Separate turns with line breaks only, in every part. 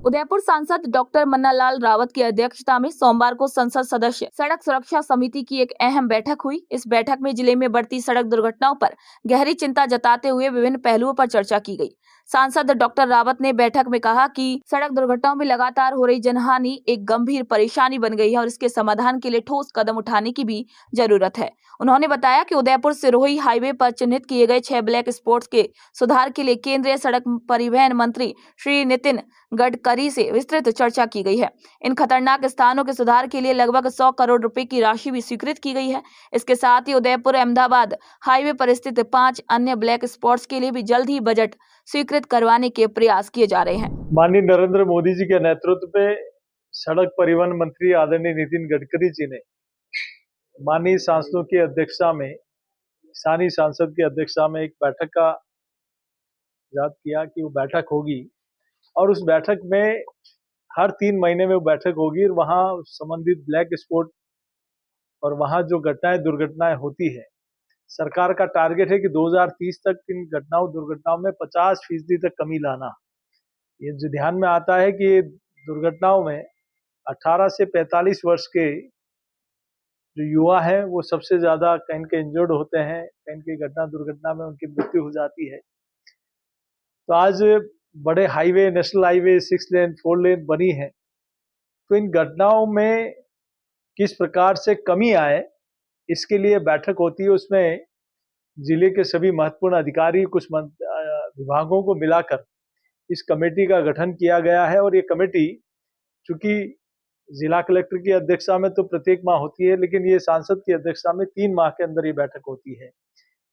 उदयपुर सांसद डॉक्टर मन्नालाल रावत की अध्यक्षता में सोमवार को संसद सदस्य सड़क सुरक्षा समिति की एक अहम बैठक हुई। इस बैठक में जिले में बढ़ती सड़क दुर्घटनाओं पर गहरी चिंता जताते हुए विभिन्न पहलुओं पर चर्चा की गई। सांसद डॉक्टर रावत ने बैठक में कहा कि सड़क दुर्घटनाओं में लगातार हो रही जनहानि एक गंभीर परेशानी बन गई है और इसके समाधान के लिए ठोस कदम उठाने की भी जरूरत है। उन्होंने बताया कि उदयपुर सिरोही हाईवे पर चिन्हित किए गए 6 ब्लैक स्पॉट्स के सुधार के लिए केंद्रीय सड़क परिवहन मंत्री श्री नितिन गडकरी से विस्तृत चर्चा की गई है। इन खतरनाक स्थानों के सुधार के लिए लगभग 100 करोड़ रुपए की राशि भी स्वीकृत की गई है। इसके साथ ही उदयपुर अहमदाबाद हाईवे पर स्थित 5 अन्य ब्लैक स्पॉट्स के लिए भी जल्द ही बजट स्वीकृत करवाने के प्रयास किए जा रहे हैं।
माननीय नरेंद्र मोदी जी के नेतृत्व में सड़क परिवहन मंत्री आदरणीय नितिन गडकरी जी ने माननीय सांसदों की अध्यक्षता में, स्थानीय सांसद की अध्यक्षता में एक बैठक का याद किया कि वो बैठक होगी और उस बैठक में हर 3 महीने में वो बैठक होगी और वहाँ संबंधित ब्लैक स्पॉट और वहाँ जो दुर्घटनाएं होती है, सरकार का टारगेट है कि 2030 तक इन दुर्घटनाओं में 50% तक कमी लाना। ये जो ध्यान में आता है कि दुर्घटनाओं में 18 से 45 वर्ष के जो युवा हैं वो सबसे ज्यादा कहीं के इंजर्ड होते हैं, कहीं की दुर्घटना में उनकी मृत्यु हो जाती है। तो आज बड़े हाईवे, नेशनल हाईवे 6 लेन 4 लेन बनी है, तो इन घटनाओं में किस प्रकार से कमी आए इसके लिए बैठक होती है। उसमें जिले के सभी महत्वपूर्ण अधिकारी, कुछ विभागों को मिलाकर इस कमेटी का गठन किया गया है और ये कमेटी चूंकि जिला कलेक्टर की अध्यक्षता में तो प्रत्येक माह होती है, लेकिन ये सांसद की अध्यक्षता में 3 माह के अंदर ये बैठक होती है।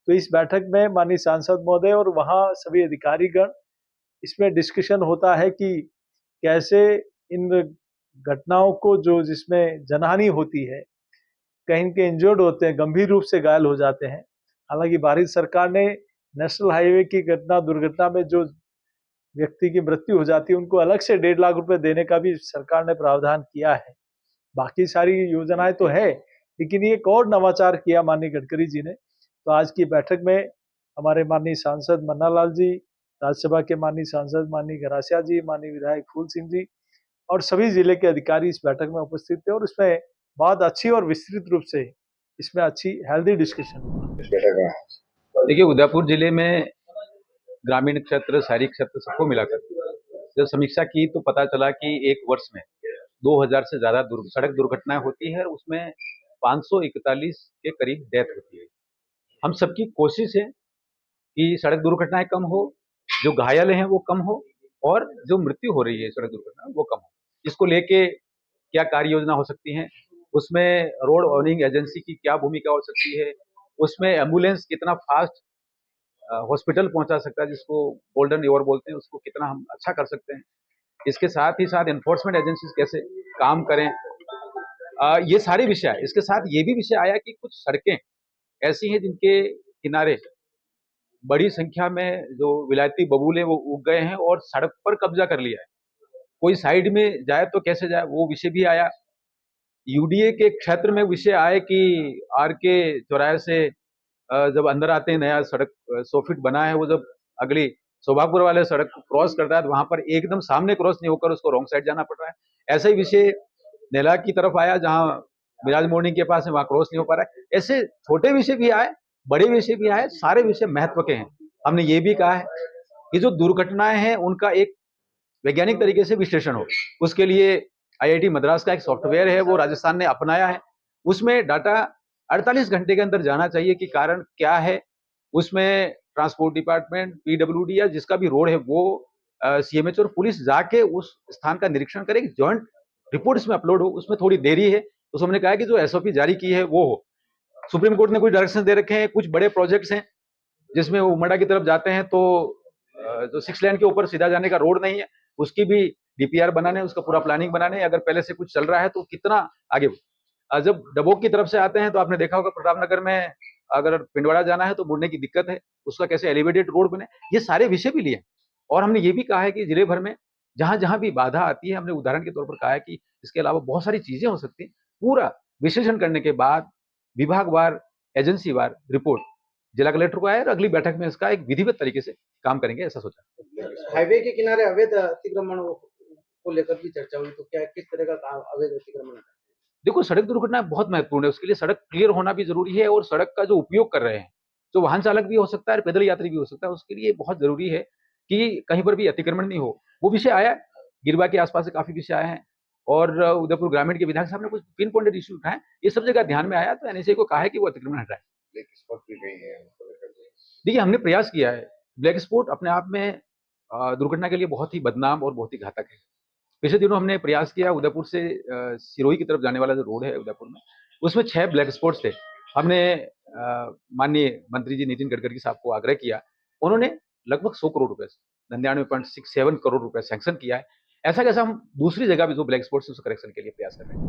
तो इस बैठक में माननीय सांसद महोदय और वहाँ सभी अधिकारीगण, इसमें डिस्कशन होता है कि कैसे इन घटनाओं को जिसमें जनहानि होती है, कहीं के इंजर्ड होते हैं, गंभीर रूप से घायल हो जाते हैं। हालांकि भारत सरकार ने नेशनल हाईवे की दुर्घटना में जो व्यक्ति की मृत्यु हो जाती है उनको अलग से 1.5 लाख रुपए देने का भी सरकार ने प्रावधान किया है। बाकी सारी योजनाएं तो है, लेकिन ये एक और नवाचार किया माननीय गडकरी जी ने। तो आज की बैठक में हमारे माननीय सांसद मन्नालाल जी, राज्यसभा के माननीय सांसद माननीय गरासिया जी, माननीय विधायक फूल सिंह जी और सभी जिले के अधिकारी इस बैठक में उपस्थित थे और उसमें बहुत अच्छी और विस्तृत रूप से इसमें अच्छी हेल्दी डिस्कशन हुआ।
देखिए, उदयपुर जिले में ग्रामीण क्षेत्र, शहरी क्षेत्र सबको मिलाकर जब समीक्षा की तो पता चला कि एक वर्ष में 2000 से ज्यादा सड़क दुर्घटनाएं होती है, उसमें 541 के करीब डेथ होती है। हम सबकी कोशिश है कि सड़क दुर्घटनाएं कम हो, जो घायल हैं वो कम हो और जो मृत्यु हो रही है सड़क दुर्घटना वो कम हो। इसको लेके क्या कार्य योजना हो सकती है, उसमें रोड ओनिंग एजेंसी की क्या भूमिका हो सकती है, उसमें एम्बुलेंस कितना फास्ट हॉस्पिटल पहुंचा सकता है, जिसको गोल्डन ईवर बोलते हैं, उसको कितना हम अच्छा कर सकते हैं। इसके साथ ही साथ एनफोर्समेंट एजेंसीज कैसे काम करें, ये सारे विषय। इसके साथ ये भी विषय आया कि कुछ सड़कें ऐसी हैं जिनके किनारे बड़ी संख्या में जो विलायती बबूले वो उग गए हैं और सड़क पर कब्जा कर लिया है। कोई साइड में जाए तो कैसे जाए, वो विषय भी आया। यूडीए के क्षेत्र में विषय आए कि आरके चौराहे से जब अंदर आते हैं, नया सड़क 100 फीट बना है, वो जब अगली सौभागपुर वाले सड़क को क्रॉस करता है तो वहां पर एकदम सामने क्रॉस नहीं होकर उसको रॉन्ग साइड जाना पड़ रहा है। ऐसा ही विषय नेला की तरफ आया, जहां मिराज मोर्निंग के पास है, वहां क्रॉस नहीं हो पा रहा है। ऐसे छोटे विषय भी आए, बड़े विषय भी आए, सारे विषय महत्व के हैं। हमने ये भी कहा है कि जो दुर्घटनाएं हैं उनका एक वैज्ञानिक तरीके से विश्लेषण हो। उसके लिए आईआईटी मद्रास का एक सॉफ्टवेयर है, वो राजस्थान ने अपनाया है। उसमें डाटा 48 घंटे के अंदर जाना चाहिए कि कारण क्या है। उसमें ट्रांसपोर्ट डिपार्टमेंट, पीडब्ल्यूडी या जिसका भी रोड है वो सीएमएच और पुलिस जाके उस स्थान का निरीक्षण करे, जॉइंट रिपोर्ट इसमें अपलोड हो। उसमें थोड़ी देरी है तो हमने कहा कि जो एसओपी जारी की है वो हो। सुप्रीम कोर्ट ने कुछ डायरेक्शन दे रखे हैं, कुछ बड़े प्रोजेक्ट्स हैं जिसमें वो उमड़ा की तरफ जाते हैं तो जो 6 लेन के ऊपर सीधा जाने का रोड नहीं है, उसकी भी डीपीआर बनाने, उसका पूरा प्लानिंग बनाने, अगर पहले से कुछ चल रहा है तो कितना आगे। जब डबोक की तरफ से आते हैं तो आपने देखा होगा प्रतापनगर में अगर पिंडवाड़ा जाना है तो मुड़ने की दिक्कत है, उसका कैसे एलिवेटेड रोड बने, ये सारे विषय भी लिए। और हमने ये भी कहा है कि जिले भर में जहां जहां भी बाधा आती है, हमने उदाहरण के तौर पर कहा है कि इसके अलावा बहुत सारी चीजें हो सकती हैं। पूरा विश्लेषण करने के बाद विभागवार, एजेंसीवार रिपोर्ट जिला कलेक्टर को आया और अगली बैठक में इसका एक विधिवत तरीके से काम करेंगे, ऐसा सोचा।
हाईवे के किनारे अवैध अतिक्रमण को लेकर भी चर्चा हुई, तो क्या किस तरह का अवैध अतिक्रमण है?
देखो, सड़क दुर्घटना बहुत महत्वपूर्ण है, उसके लिए सड़क क्लियर होना भी जरूरी है और सड़क का जो उपयोग कर रहे हैं, जो वाहन चालक भी हो सकता है और पैदल यात्री भी हो सकता है, उसके लिए बहुत जरूरी है कि कहीं पर भी अतिक्रमण नहीं हो। वो विषय आया, गिरवा के आसपास से काफी विषय आए हैं और उदयपुर ग्रामीण के विधायक साहब ने कुछ पिन पॉइंटेड इश्यू उठाए, ये सब जगह ध्यान में आया तो एनएचए को कहा है कि वो अतिक्रमण हटाए। देखिए, हमने प्रयास किया है। ब्लैक स्पॉट अपने आप में दुर्घटना के लिए बहुत ही बदनाम और बहुत ही घातक है। पिछले दिनों हमने प्रयास किया, उदयपुर से सिरोही की तरफ जाने वाला जो रोड है उदयपुर में, उसमें 6 ब्लैक स्पॉट्स थे। हमने माननीय मंत्री जी नितिन गडकरी साहब को आग्रह किया, उन्होंने लगभग 100 करोड़ रुपए, 99.67 करोड़ रुपए सैंक्शन किया है। ऐसा कैसा हम दूसरी जगह भी जो ब्लैक स्पॉट्स है उसके करेक्शन के लिए प्रयास कर रहे हैं।